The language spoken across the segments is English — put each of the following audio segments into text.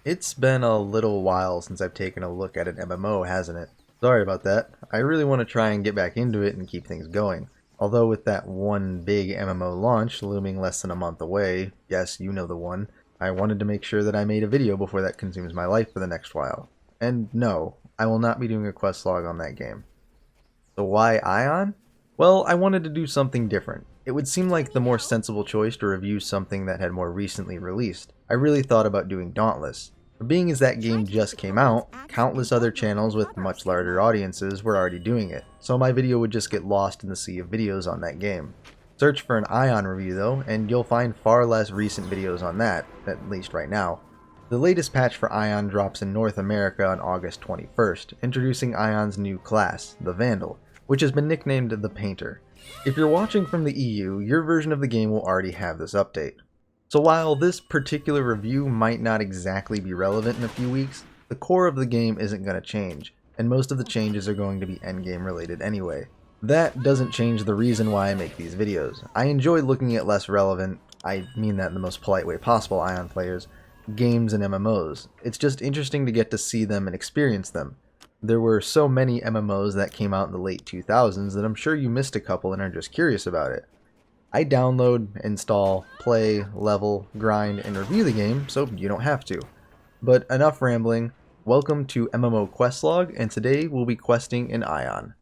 It's been a little while since I've taken a look at an MMO, hasn't it? Sorry about that. I really want to try and get back into it and keep things going. Although with that one big MMO launch looming less than a month away, yes, you know the one, I wanted to make sure that I made a video before that consumes my life for the next while. And no, I will not be doing a quest log on that game. So why Aion? Well, I wanted to do something different. It would seem like the more sensible choice to review something that had more recently released. I really thought about doing Dauntless. But being as that game just came out, countless other channels with much larger audiences were already doing it, so my video would just get lost in the sea of videos on that game. Search for an Aion review though, and you'll find far less recent videos on that, at least right now. The latest patch for Aion drops in North America on August 21st, introducing Aion's new class, the Vandal, which has been nicknamed the Painter. If you're watching from the EU, your version of the game will already have this update. So while this particular review might not exactly be relevant in a few weeks, the core of the game isn't going to change, and most of the changes are going to be endgame related anyway. That doesn't change the reason why I make these videos. I enjoy looking at less relevant, I mean that in the most polite way possible, Aion players, games and MMOs. It's just interesting to get to see them and experience them. There were so many MMOs that came out in the late 2000s that I'm sure you missed a couple and are just curious about it. I download, install, play, level, grind, and review the game, so you don't have to. But enough rambling. Welcome to MMO Questlog, and today we'll be questing in Aion.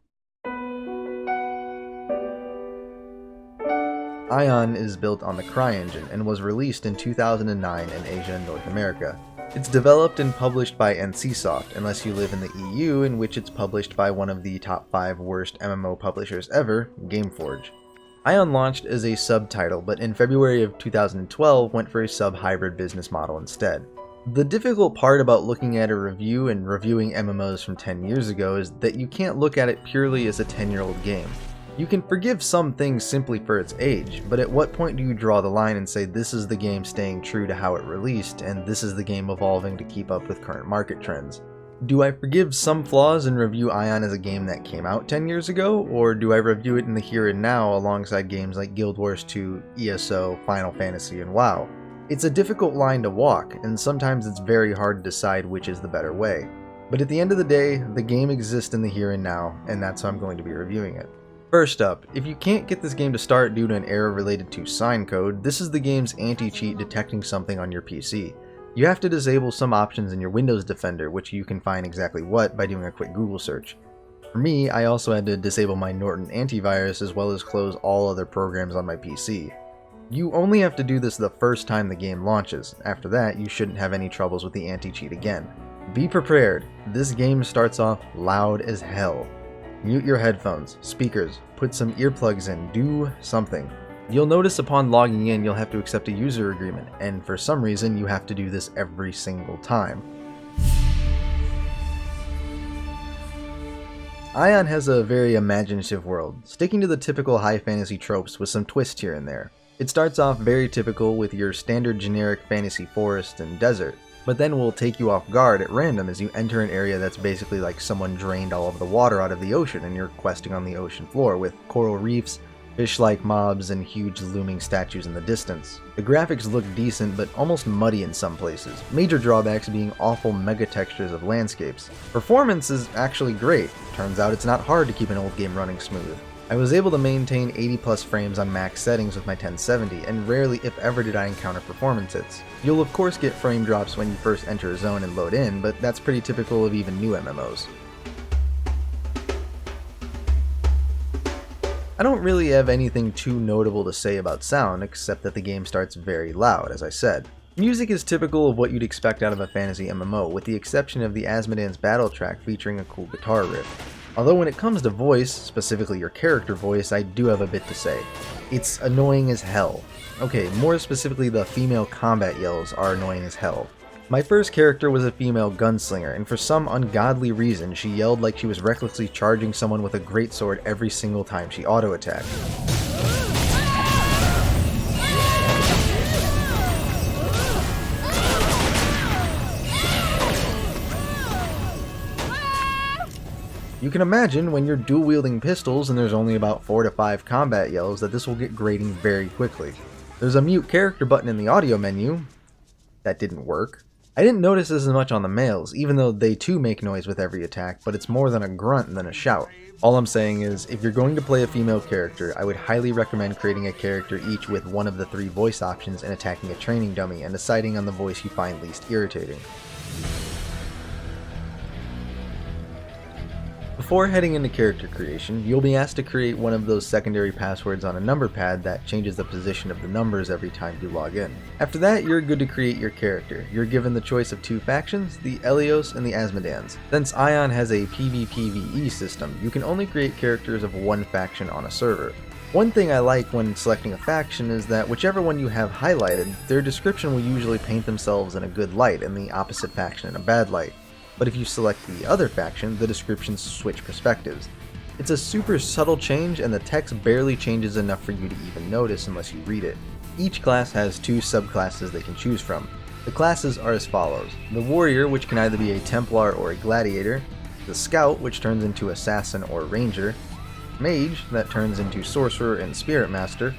Aion is built on the CryEngine and was released in 2009 in Asia and North America. It's developed and published by NCSoft, unless you live in the EU, in which it's published by one of the top 5 worst MMO publishers ever, Gameforge. Aion launched as a subtitle, but in February of 2012 went for a sub-hybrid business model instead. The difficult part about looking at a review and reviewing MMOs from 10 years ago is that you can't look at it purely as a 10-year-old game. You can forgive some things simply for its age, but at what point do you draw the line and say this is the game staying true to how it released, and this is the game evolving to keep up with current market trends? Do I forgive some flaws and review Aion as a game that came out 10 years ago, or do I review it in the here and now alongside games like Guild Wars 2, ESO, Final Fantasy, and WoW? It's a difficult line to walk, and sometimes it's very hard to decide which is the better way. But at the end of the day, the game exists in the here and now, and that's how I'm going to be reviewing it. First up, if you can't get this game to start due to an error related to sign code, this is the game's anti-cheat detecting something on your PC. You have to disable some options in your Windows Defender, which you can find exactly what by doing a quick Google search. For me, I also had to disable my Norton antivirus as well as close all other programs on my PC. You only have to do this the first time the game launches. After that, you shouldn't have any troubles with the anti-cheat again. Be prepared, this game starts off loud as hell. Mute your headphones, speakers, put some earplugs in, do something. You'll notice upon logging in you'll have to accept a user agreement, and for some reason you have to do this every single time. Aion has a very imaginative world, sticking to the typical high fantasy tropes with some twist here and there. It starts off very typical with your standard generic fantasy forest and desert, but then will take you off guard at random as you enter an area that's basically like someone drained all of the water out of the ocean and you're questing on the ocean floor with coral reefs, fish-like mobs, and huge looming statues in the distance. The graphics look decent but almost muddy in some places, major drawbacks being awful mega textures of landscapes. Performance is actually great, turns out it's not hard to keep an old game running smooth. I was able to maintain 80 plus frames on max settings with my 1070, and rarely if ever did I encounter performance hits. You'll of course get frame drops when you first enter a zone and load in, but that's pretty typical of even new MMOs. I don't really have anything too notable to say about sound, except that the game starts very loud, as I said. Music is typical of what you'd expect out of a fantasy MMO, with the exception of the Asmodean's battle track featuring a cool guitar riff. Although when it comes to voice, specifically your character voice, I do have a bit to say. It's annoying as hell. Okay, more specifically the female combat yells are annoying as hell. My first character was a female gunslinger, and for some ungodly reason she yelled like she was recklessly charging someone with a greatsword every single time she auto-attacked. You can imagine when you're dual-wielding pistols and there's only about 4 to 5 combat yells that this will get grating very quickly. There's a mute character button in the audio menu. That didn't work. I didn't notice this as much on the males, even though they too make noise with every attack, but it's more than a grunt than a shout. All I'm saying is, if you're going to play a female character, I would highly recommend creating a character each with one of the 3 voice options and attacking a training dummy and deciding on the voice you find least irritating. Before heading into character creation, you'll be asked to create one of those secondary passwords on a number pad that changes the position of the numbers every time you log in. After that, you're good to create your character. You're given the choice of 2 factions, the Elios and the Asmodans. Since Aion has a PvPvE system, you can only create characters of one faction on a server. One thing I like when selecting a faction is that whichever one you have highlighted, their description will usually paint themselves in a good light and the opposite faction in a bad light. But if you select the other faction, the descriptions switch perspectives. It's a super subtle change, and the text barely changes enough for you to even notice unless you read it. Each class has 2 subclasses they can choose from. The classes are as follows: the Warrior, which can either be a Templar or a Gladiator, the Scout, which turns into Assassin or Ranger, Mage, that turns into Sorcerer and Spirit Master,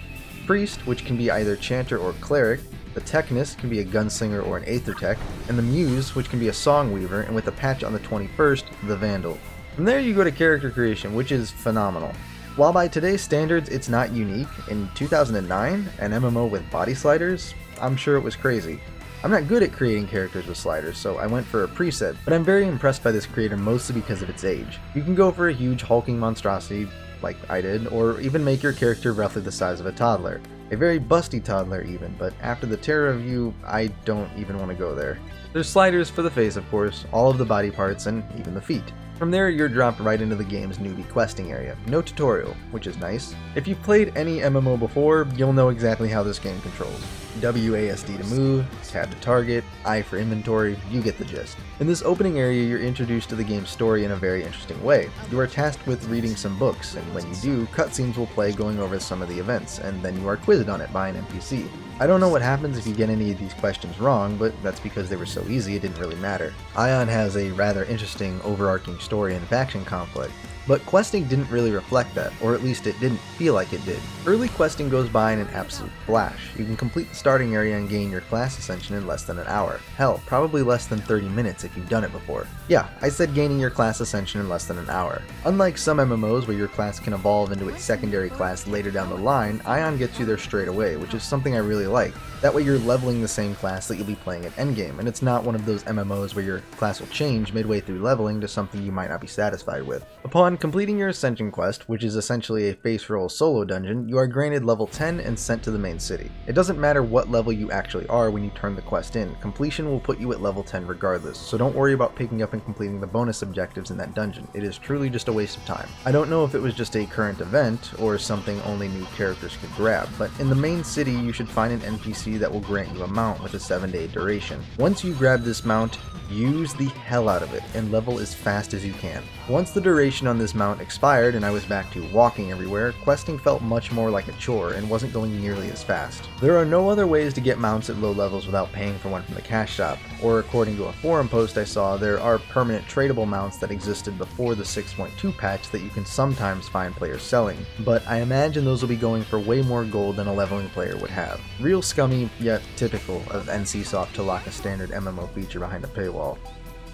Priest, which can be either Chanter or Cleric, the Technist can be a Gunslinger or an Aether Tech, and the Muse, which can be a Songweaver, and with a patch on the 21st, the Vandal. From there you go to character creation, which is phenomenal. While by today's standards it's not unique, in 2009, an MMO with body sliders, I'm sure it was crazy. I'm not good at creating characters with sliders, so I went for a preset, but I'm very impressed by this creator mostly because of its age. You can go for a huge hulking monstrosity, like I did, or even make your character roughly the size of a toddler. A very busty toddler even, but after the terror review, I don't even want to go there. There's sliders for the face, of course, all of the body parts, and even the feet. From there, you're dropped right into the game's newbie questing area. No tutorial, which is nice. If you've played any MMO before, you'll know exactly how this game controls. WASD to move, tab to target, I for inventory, you get the gist. In this opening area, you're introduced to the game's story in a very interesting way. You are tasked with reading some books, and when you do, cutscenes will play going over some of the events, and then you are quizzed on it by an NPC. I don't know what happens if you get any of these questions wrong, but that's because they were so easy it didn't really matter. Aion has a rather interesting overarching story and faction conflict, but questing didn't really reflect that, or at least it didn't feel like it did. Early questing goes by in an absolute flash. You can complete the starting area and gain your class ascension in less than an hour. Hell, probably less than 30 minutes if you've done it before. Yeah, I said gaining your class ascension in less than an hour. Unlike some MMOs where your class can evolve into its secondary class later down the line, Aion gets you there straight away, which is something I really like. That way you're leveling the same class that you'll be playing at endgame, and it's not one of those MMOs where your class will change midway through leveling to something you might not be satisfied with. Upon completing your Ascension quest, which is essentially a face roll solo dungeon, you are granted level 10 and sent to the main city. It doesn't matter what level you actually are when you turn the quest in, completion will put you at level 10 regardless, so don't worry about picking up and completing the bonus objectives in that dungeon. It is truly just a waste of time. I don't know if it was just a current event, or something only new characters could grab, but in the main city you should find an NPC that will grant you a mount with a 7-day duration. Once you grab this mount, use the hell out of it and level as fast as you can. Once the duration on this mount expired and I was back to walking everywhere, questing felt much more like a chore and wasn't going nearly as fast. There are no other ways to get mounts at low levels without paying for one from the cash shop, or according to a forum post I saw, there are permanent tradable mounts that existed before the 6.2 patch that you can sometimes find players selling, but I imagine those will be going for way more gold than a leveling player would have. Real scummy, yet typical of NCSoft to lock a standard MMO feature behind a paywall.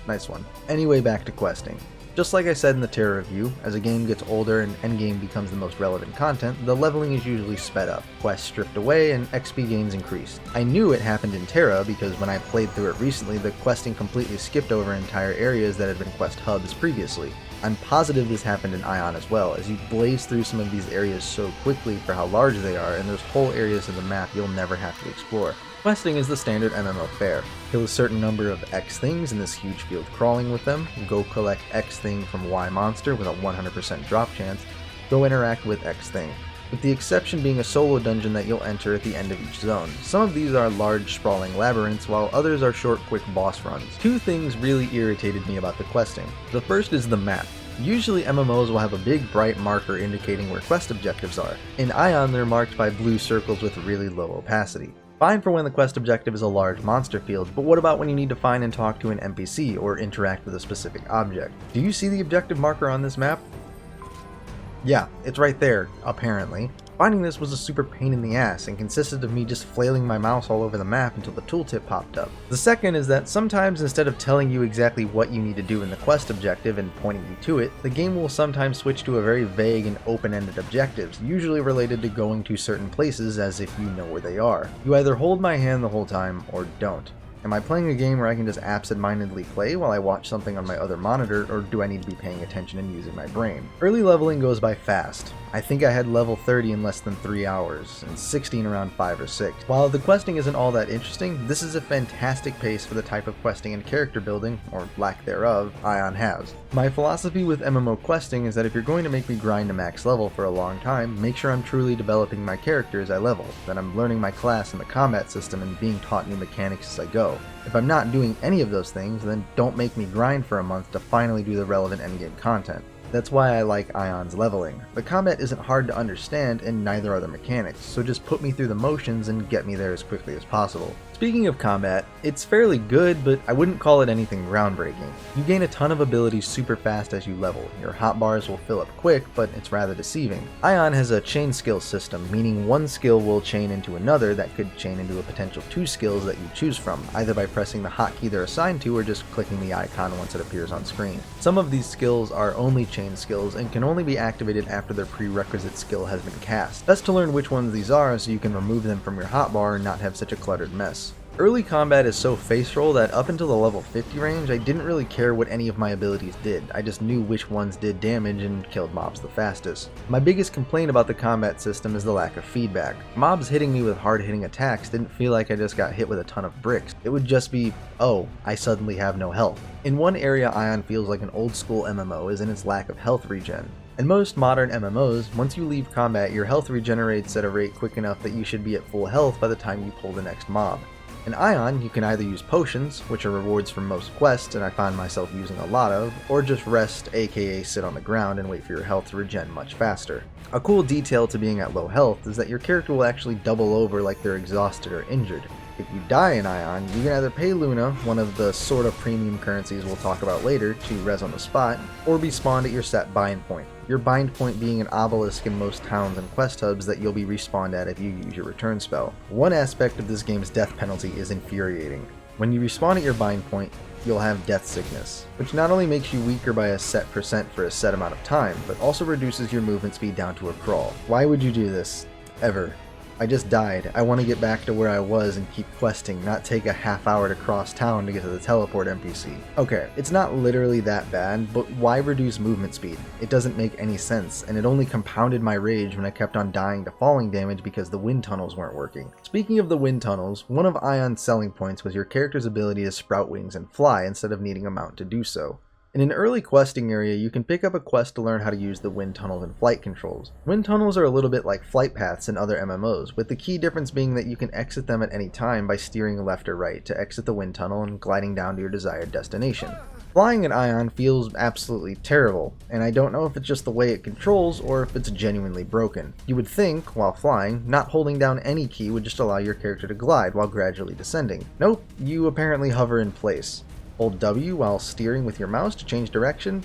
Nice one. Anyway, back to questing. Just like I said in the Terra review, as a game gets older and endgame becomes the most relevant content, the leveling is usually sped up, quests stripped away, and XP gains increased. I knew it happened in Terra because when I played through it recently, the questing completely skipped over entire areas that had been quest hubs previously. I'm positive this happened in Aion as well, as you blaze through some of these areas so quickly for how large they are, and there's whole areas of the map you'll never have to explore. Questing is the standard MMO fare. Kill a certain number of X things in this huge field crawling with them, go collect X thing from Y monster with a 100% drop chance, go interact with X thing, with the exception being a solo dungeon that you'll enter at the end of each zone. Some of these are large sprawling labyrinths, while others are short quick boss runs. Two things really irritated me about the questing. The first is the map. Usually MMOs will have a big bright marker indicating where quest objectives are. In Aion they're marked by blue circles with really low opacity. Fine for when the quest objective is a large monster field, but what about when you need to find and talk to an NPC or interact with a specific object? Do you see the objective marker on this map? Yeah, it's right there, apparently. Finding this was a super pain in the ass and consisted of me just flailing my mouse all over the map until the tooltip popped up. The second is that sometimes instead of telling you exactly what you need to do in the quest objective and pointing you to it, the game will sometimes switch to a very vague and open-ended objectives, usually related to going to certain places as if you know where they are. You either hold my hand the whole time or don't. Am I playing a game where I can just absent-mindedly play while I watch something on my other monitor, or do I need to be paying attention and using my brain? Early leveling goes by fast. I think I had level 30 in less than 3 hours, and 60 in around 5 or 6. While the questing isn't all that interesting, this is a fantastic pace for the type of questing and character building, or lack thereof, Aion has. My philosophy with MMO questing is that if you're going to make me grind to max level for a long time, make sure I'm truly developing my character as I level, that I'm learning my class and the combat system and being taught new mechanics as I go. If I'm not doing any of those things, then don't make me grind for a month to finally do the relevant endgame content. That's why I like Aion's leveling. The combat isn't hard to understand, and neither are the mechanics, so just put me through the motions and get me there as quickly as possible. Speaking of combat, it's fairly good, but I wouldn't call it anything groundbreaking. You gain a ton of abilities super fast as you level. Your hotbars will fill up quick, but it's rather deceiving. Aion has a chain skill system, meaning one skill will chain into another that could chain into a potential 2 skills that you choose from, either by pressing the hotkey they're assigned to or just clicking the icon once it appears on screen. Some of these skills are only chain skills and can only be activated after their prerequisite skill has been cast. Best to learn which ones these are so you can remove them from your hotbar and not have such a cluttered mess. Early combat is so face roll that up until the level 50 range, I didn't really care what any of my abilities did. I just knew which ones did damage and killed mobs the fastest. My biggest complaint about the combat system is the lack of feedback. Mobs hitting me with hard-hitting attacks didn't feel like I just got hit with a ton of bricks. It would just be, oh, I suddenly have no health. In one area Aion feels like an old school MMO is in its lack of health regen. In most modern MMOs, once you leave combat, your health regenerates at a rate quick enough that you should be at full health by the time you pull the next mob. In Aion, you can either use potions, which are rewards from most quests and I find myself using a lot of, or just rest, aka sit on the ground and wait for your health to regen much faster. A cool detail to being at low health is that your character will actually double over like they're exhausted or injured. If you die in Aion, you can either pay Luna, one of the sort of premium currencies we'll talk about later, to res on the spot, or be spawned at your set bind point. Your bind point being an obelisk in most towns and quest hubs that you'll be respawned at if you use your return spell. One aspect of this game's death penalty is infuriating. When you respawn at your bind point, you'll have death sickness, which not only makes you weaker by a set percent for a set amount of time, but also reduces your movement speed down to a crawl. Why would you do this? Ever? I just died. I want to get back to where I was and keep questing, not take a half hour to cross town to get to the teleport NPC. Okay, it's not literally that bad, but why reduce movement speed? It doesn't make any sense, and it only compounded my rage when I kept on dying to falling damage because the wind tunnels weren't working. Speaking of the wind tunnels, one of Aion's selling points was your character's ability to sprout wings and fly instead of needing a mount to do so. In an early questing area, you can pick up a quest to learn how to use the wind tunnels and flight controls. Wind tunnels are a little bit like flight paths in other MMOs, with the key difference being that you can exit them at any time by steering left or right to exit the wind tunnel and gliding down to your desired destination. Flying in Aion feels absolutely terrible, and I don't know if it's just the way it controls or if it's genuinely broken. You would think, while flying, not holding down any key would just allow your character to glide while gradually descending. Nope, you apparently hover in place. Hold W while steering with your mouse to change direction?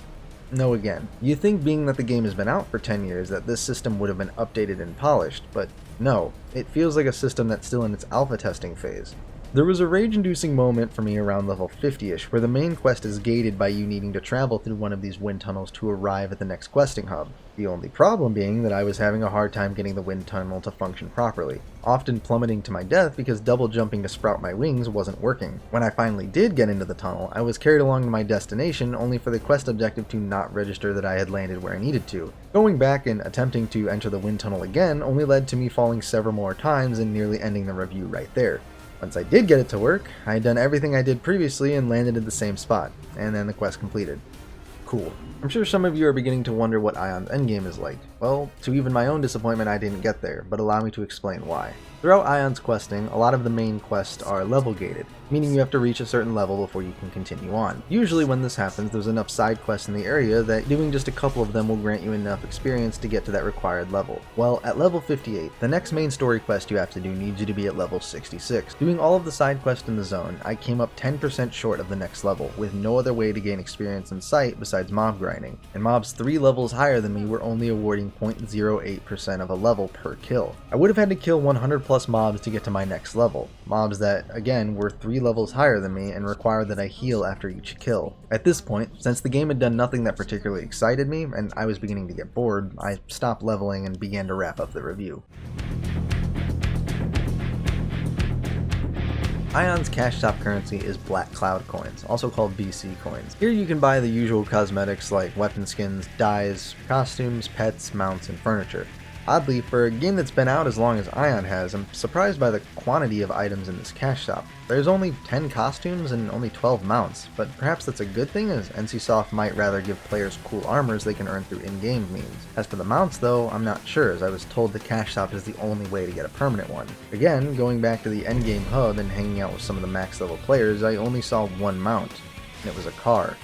No again. You think being that the game has been out for 10 years that this system would have been updated and polished, but no. It feels like a system that's still in its alpha testing phase. There was a rage-inducing moment for me around level 50-ish where the main quest is gated by you needing to travel through one of these wind tunnels to arrive at the next questing hub. The only problem being that I was having a hard time getting the wind tunnel to function properly, often plummeting to my death because double jumping to sprout my wings wasn't working. When I finally did get into the tunnel, I was carried along to my destination only for the quest objective to not register that I had landed where I needed to. Going back and attempting to enter the wind tunnel again only led to me falling several more times and nearly ending the review right there. Once I did get it to work, I had done everything I did previously and landed at the same spot, and then the quest completed. Cool. I'm sure some of you are beginning to wonder what Aion's endgame is like. Well, to even my own disappointment I didn't get there, but allow me to explain why. Throughout Aion's questing, a lot of the main quests are level gated, meaning you have to reach a certain level before you can continue on. Usually when this happens, there's enough side quests in the area that doing just a couple of them will grant you enough experience to get to that required level. Well, at level 58, the next main story quest you have to do needs you to be at level 66. Doing all of the side quests in the zone, I came up 10% short of the next level, with no other way to gain experience in sight besides mob grinding, and mobs 3 levels higher than me were only awarding 0.08% of a level per kill. I would have had to kill 100 plus mobs to get to my next level, mobs that, again, were 3 levels higher than me and required that I heal after each kill. At this point, since the game had done nothing that particularly excited me, and I was beginning to get bored, I stopped leveling and began to wrap up the review. Aion's cash shop currency is Black Cloud coins, also called BC coins. Here you can buy the usual cosmetics like weapon skins, dyes, costumes, pets, mounts, and furniture. Oddly, for a game that's been out as long as Aion has, I'm surprised by the quantity of items in this cash shop. There's only 10 costumes and only 12 mounts, but perhaps that's a good thing, as NCSoft might rather give players cool armors they can earn through in-game means. As for the mounts though, I'm not sure, as I was told the cash shop is the only way to get a permanent one. Again, going back to the endgame hub and hanging out with some of the max level players, I only saw one mount, and it was a car.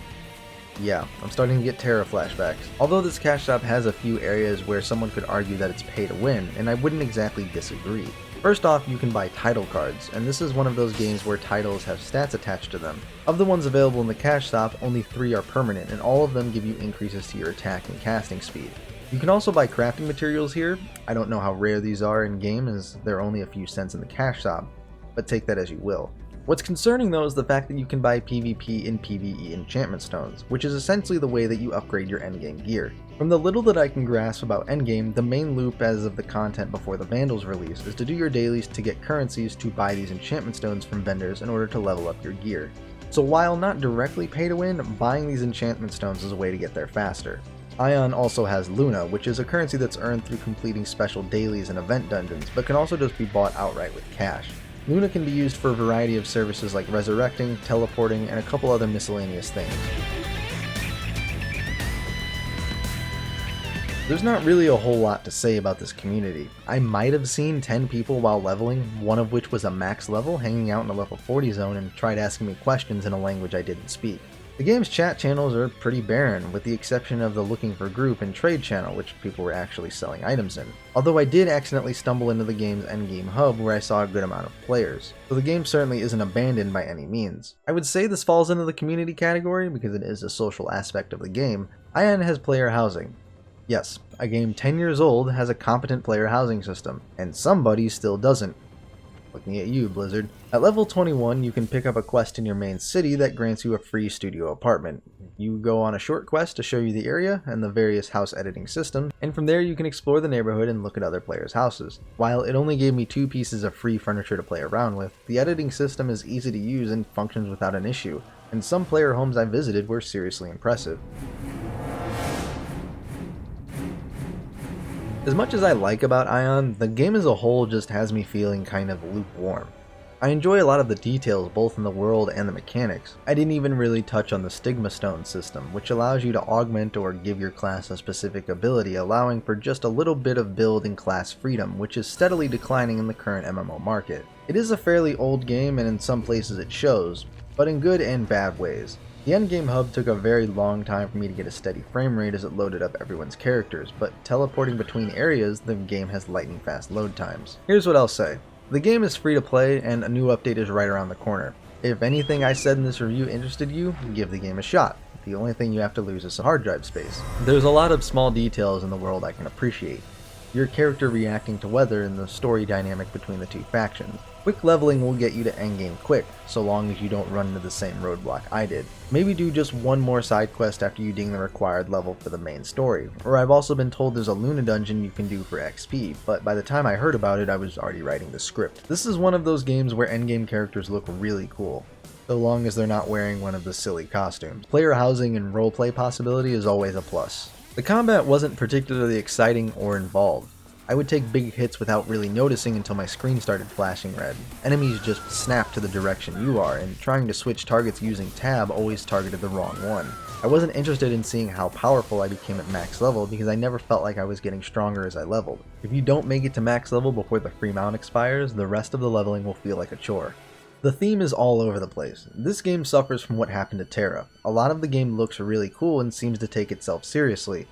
Yeah, I'm starting to get Terra flashbacks. Although this cash shop has a few areas where someone could argue that it's pay to win, and I wouldn't exactly disagree. First off, you can buy title cards, and this is one of those games where titles have stats attached to them. Of the ones available in the cash shop, only 3 are permanent, and all of them give you increases to your attack and casting speed. You can also buy crafting materials here. I don't know how rare these are in game, as they're only a few cents in the cash shop, but take that as you will. What's concerning though is the fact that you can buy PvP and PvE enchantment stones, which is essentially the way that you upgrade your endgame gear. From the little that I can grasp about endgame, the main loop as of the content before the Vandals release is to do your dailies to get currencies to buy these enchantment stones from vendors in order to level up your gear. So while not directly pay to win, buying these enchantment stones is a way to get there faster. Aion also has Luna, which is a currency that's earned through completing special dailies and event dungeons, but can also just be bought outright with cash. Luna can be used for a variety of services like resurrecting, teleporting, and a couple other miscellaneous things. There's not really a whole lot to say about this community. I might have seen 10 people while leveling, one of which was a max level, hanging out in a level 40 zone and tried asking me questions in a language I didn't speak. The game's chat channels are pretty barren, with the exception of the looking for group and trade channel, which people were actually selling items in. Although I did accidentally stumble into the game's endgame hub where I saw a good amount of players, so the game certainly isn't abandoned by any means. I would say this falls into the community category because it is a social aspect of the game. Aion has player housing. Yes, a game 10 years old has a competent player housing system, and somebody still doesn't. Looking at you, Blizzard. At level 21, you can pick up a quest in your main city that grants you a free studio apartment. You go on a short quest to show you the area and the various house editing systems, and from there you can explore the neighborhood and look at other players' houses. While it only gave me 2 pieces of free furniture to play around with, the editing system is easy to use and functions without an issue, and some player homes I visited were seriously impressive. As much as I like about Aion, the game as a whole just has me feeling kind of lukewarm. I enjoy a lot of the details both in the world and the mechanics. I didn't even really touch on the Stigma Stone system, which allows you to augment or give your class a specific ability, allowing for just a little bit of build and class freedom, which is steadily declining in the current MMO market. It is a fairly old game, and in some places it shows, but in good and bad ways. The endgame hub took a very long time for me to get a steady frame rate as it loaded up everyone's characters, but teleporting between areas, the game has lightning fast load times. Here's what I'll say. The game is free to play, and a new update is right around the corner. If anything I said in this review interested you, give the game a shot. The only thing you have to lose is some hard drive space. There's a lot of small details in the world I can appreciate. Your character reacting to weather and the story dynamic between the two factions. Quick leveling will get you to endgame quick, so long as you don't run into the same roadblock I did. Maybe do just one more side quest after you ding the required level for the main story, or I've also been told there's a Luna dungeon you can do for XP, but by the time I heard about it I was already writing the script. This is one of those games where endgame characters look really cool, so long as they're not wearing one of the silly costumes. Player housing and roleplay possibility is always a plus. The combat wasn't particularly exciting or involved. I would take big hits without really noticing until my screen started flashing red. Enemies just snap to the direction you are, and trying to switch targets using tab always targeted the wrong one. I wasn't interested in seeing how powerful I became at max level because I never felt like I was getting stronger as I leveled. If you don't make it to max level before the free mount expires, the rest of the leveling will feel like a chore. The theme is all over the place. This game suffers from what happened to Terra. A lot of the game looks really cool and seems to take itself seriously.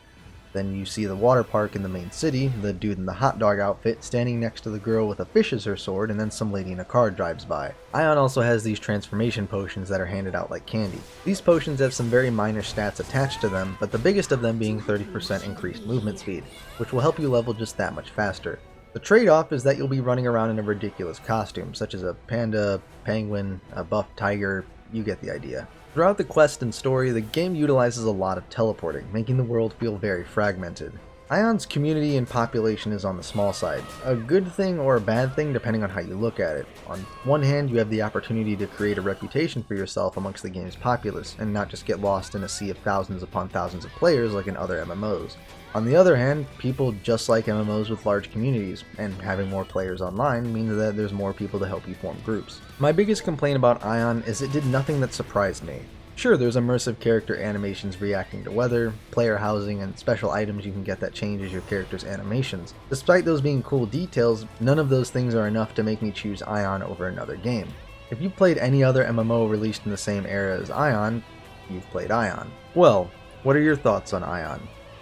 Then you see the water park in the main city, the dude in the hot dog outfit standing next to the girl with a fish as her sword, and then some lady in a car drives by. Aion also has these transformation potions that are handed out like candy. These potions have some very minor stats attached to them, but the biggest of them being 30% increased movement speed, which will help you level just that much faster. The trade-off is that you'll be running around in a ridiculous costume, such as a panda, penguin, a buff tiger, you get the idea. Throughout the quest and story, the game utilizes a lot of teleporting, making the world feel very fragmented. Aion's community and population is on the small side, a good thing or a bad thing depending on how you look at it. On one hand, you have the opportunity to create a reputation for yourself amongst the game's populace, and not just get lost in a sea of thousands upon thousands of players like in other MMOs. On the other hand, people just like MMOs with large communities, and having more players online means that there's more people to help you form groups. My biggest complaint about Aion is it did nothing that surprised me. Sure, there's immersive character animations reacting to weather, player housing, and special items you can get that changes your character's animations. Despite those being cool details, none of those things are enough to make me choose Aion over another game. If you've played any other MMO released in the same era as Aion, you've played Aion. Well, what are your thoughts on Aion?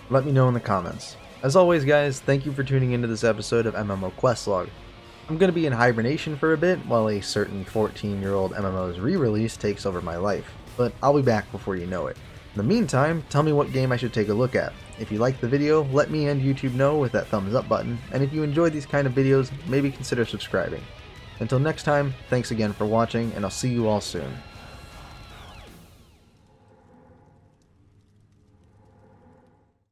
Let me know in the comments. As always guys, thank you for tuning into this episode of MMO Questlog. I'm going to be in hibernation for a bit while a certain 14-year-old MMO's re-release takes over my life, but I'll be back before you know it. In the meantime, tell me what game I should take a look at. If you liked the video, let me and YouTube know with that thumbs up button, and if you enjoy these kind of videos, maybe consider subscribing. Until next time, thanks again for watching, and I'll see you all soon.